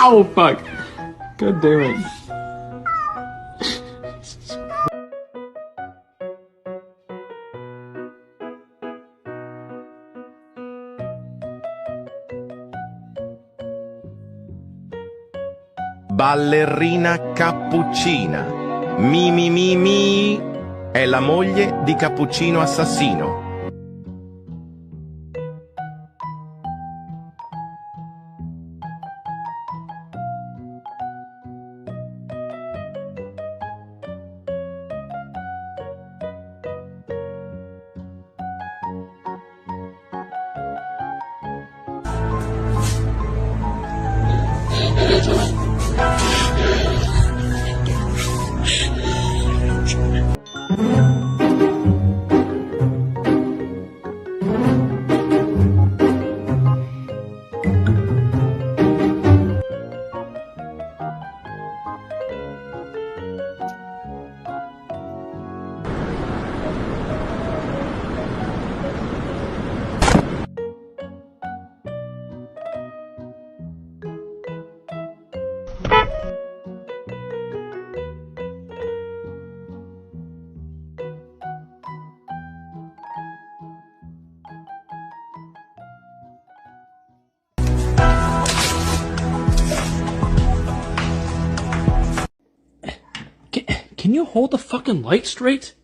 Ow, fuck. God damn it. Ballerina cappuccina. Mi mi mi mi. È la moglie di Cappuccino Assassino. can you hold the fucking light straight?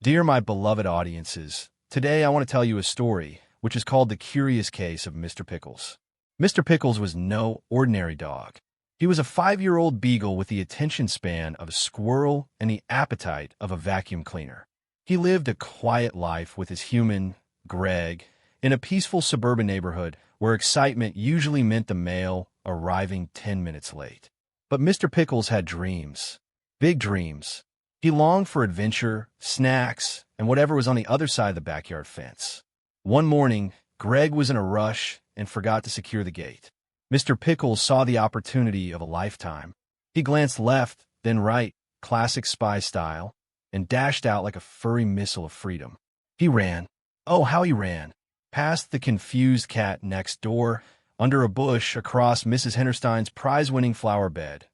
Dear my beloved audiences, today I want to tell you a story, which is called The Curious Case of Mr. Pickles. Mr. Pickles was no ordinary dog. He was a 5-year-old beagle with the attention span of a squirrel and the appetite of a vacuum cleaner. He lived a quiet life with his human, Greg, in a peaceful suburban neighborhood where excitement usually meant the mail arriving 10 minutes late. But Mr. Pickles had dreams, big dreams. He longed for adventure, snacks, and whatever was on the other side of the backyard fence. One morning, Greg was in a rush and forgot to secure the gate. Mr. Pickles saw the opportunity of a lifetime. He glanced left, then right, classic spy style, and dashed out like a furry missile of freedom. He ran. Oh, how he ran! Past the confused cat next door, under a bush, across Mrs. Henderstein's prize-winning flower bed,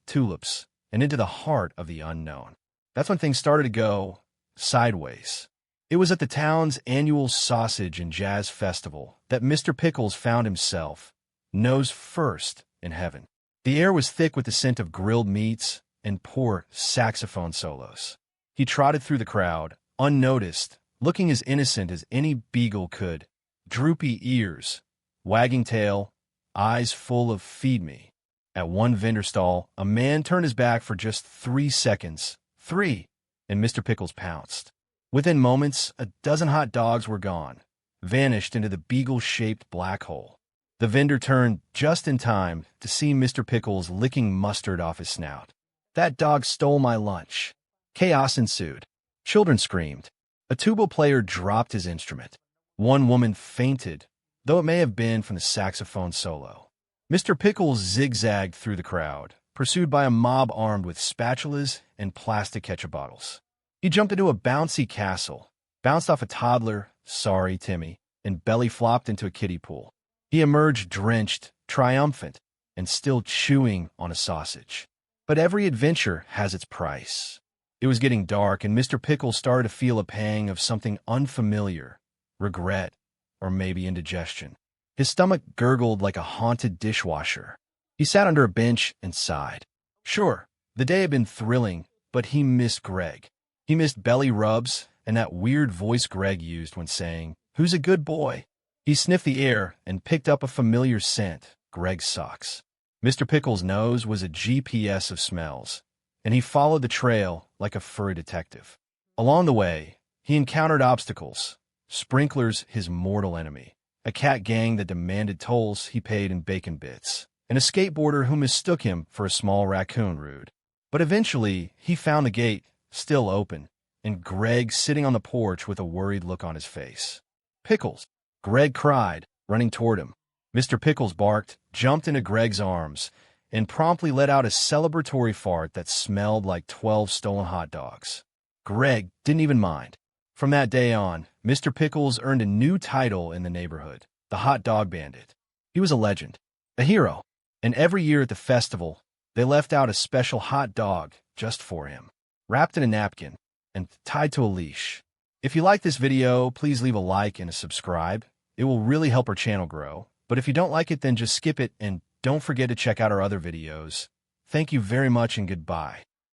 tulips, and into the heart of the unknown. That's when things started to go sideways. It was at the town's annual sausage and jazz festival that Mr. Pickles found himself, nose first, in heaven. The air was thick with the scent of grilled meats and poor saxophone solos. He trotted through the crowd, unnoticed, looking as innocent as any beagle could. Droopy ears, wagging tail, eyes full of feed me. At one vendor stall, a man turned his back for just 3 seconds. 3! And Mr. Pickles pounced. Within moments, a dozen hot dogs were gone, vanished into the beagle-shaped black hole. The vendor turned just in time to see Mr. Pickles licking mustard off his snout. "That dog stole my lunch." Chaos ensued. Children screamed. A tuba player dropped his instrument. One woman fainted, though it may have been from the saxophone solo. Mr. Pickles zigzagged through the crowd, pursued by a mob armed with spatulas and plastic ketchup bottles. He jumped into a bouncy castle, bounced off a toddler, sorry Timmy, and belly flopped into a kiddie pool. He emerged drenched, triumphant, and still chewing on a sausage. But every adventure has its price. It was getting dark, and Mr. Pickles started to feel a pang of something unfamiliar, regret, or maybe indigestion. His stomach gurgled like a haunted dishwasher. He sat under a bench and sighed. Sure, the day had been thrilling, but he missed Greg. He missed belly rubs and that weird voice Greg used when saying, "Who's a good boy?" He sniffed the air and picked up a familiar scent, Greg's socks. Mr. Pickles' nose was a GPS of smells, and he followed the trail like a furry detective. Along the way, he encountered obstacles. Sprinklers, his mortal enemy, a cat gang that demanded tolls he paid in bacon bits, and a skateboarder who mistook him for a small raccoon rude. But eventually, he found the gate, still open, and Greg sitting on the porch with a worried look on his face. "Pickles!" Greg cried, running toward him. Mr. Pickles barked, jumped into Greg's arms, and promptly let out a celebratory fart that smelled like 12 stolen hot dogs. Greg didn't even mind. From that day on, Mr. Pickles earned a new title in the neighborhood, the Hot Dog Bandit. He was a legend, a hero, and every year at the festival, they left out a special hot dog just for him, wrapped in a napkin and tied to a leash. If you like this video, please leave a like and a subscribe. It will really help our channel grow. But if you don't like it, then just skip it and don't forget to check out our other videos. Thank you very much and goodbye.